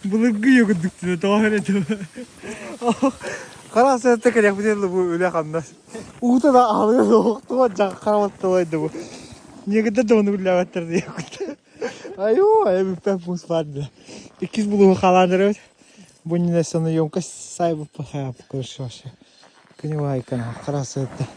Bulurgu yok düktü. Doğru etti. Karası tekrar yapacağız bu öyle kanlar. Uğda da ağlıyor soğuktu ama karabattı oydu bu. Niye kadar da onu bilemetter diye. Ayo, bir pepmus vardı. İkiz buluğu kalandırıyor. Bunun da sana yonka sahibi pasaya bakıyor şu. Kini vay kana karası etti.